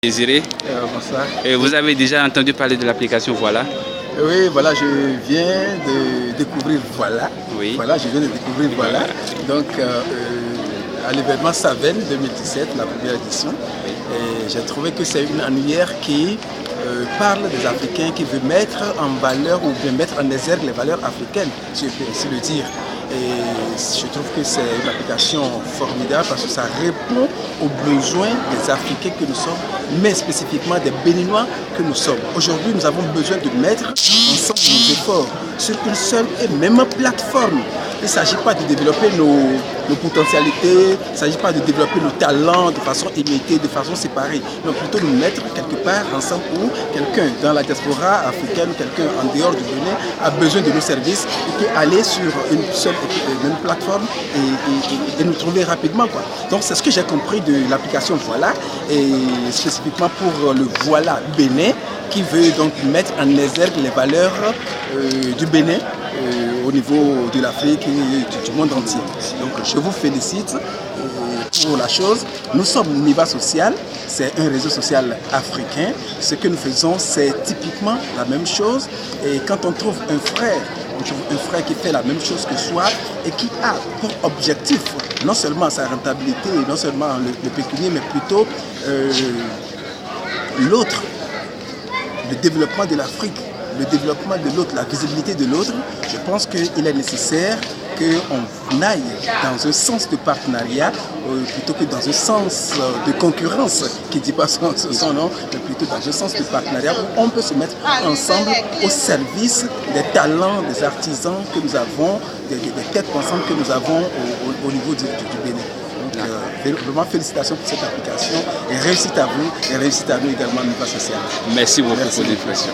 Désiré, Bonsoir. vous avez déjà entendu parler de l'application Voilà? Oui, voilà, je viens de découvrir Voilà. Oui. Voilà, je viens de découvrir Voilà. Donc, à l'événement Saven 2017, la première édition, et j'ai trouvé que c'est une annuaire qui parle des Africains, qui veut mettre en valeur ou bien mettre en exergue les valeurs africaines, si je peux ainsi le dire. Et je trouve que c'est une application formidable parce que ça répond aux besoins des Africains que nous sommes, mais spécifiquement des Béninois que nous sommes. Aujourd'hui, nous avons besoin de mettre ensemble nos efforts sur une seule et même plateforme. Il ne s'agit pas de développer nos potentialités, il ne s'agit pas de développer nos talents de façon imitée, de façon séparée, mais plutôt de nous mettre quelque part ensemble où quelqu'un dans la diaspora africaine, quelqu'un en dehors du Bénin a besoin de nos services et qui aller sur une seule et même plateforme et nous trouver rapidement, quoi. Donc c'est ce que j'ai compris de l'application Voilà, et spécifiquement pour le Voilà Bénin, qui veut donc mettre en exergue les valeurs du Bénin au niveau de l'Afrique et du monde entier. Donc je vous félicite pour la chose. Nous sommes Niva Social, c'est un réseau social africain. Ce que nous faisons, c'est typiquement la même chose. Et quand on trouve un frère qui fait la même chose que soi et qui a pour objectif non seulement sa rentabilité, non seulement le pécunier, mais plutôt l'autre, le développement de l'Afrique, le développement de l'autre, la visibilité de l'autre, je pense qu'il est nécessaire qu'on aille dans un sens de partenariat plutôt que dans un sens de concurrence qui ne dit pas son nom, mais plutôt dans un sens de partenariat où on peut se mettre ensemble au service des talents, des artisans que nous avons, des têtes pensantes que nous avons au niveau du Bénin. Donc, vraiment félicitations pour cette application et réussite à vous et réussite à nous également, Niva Social. Merci beaucoup pour l'information.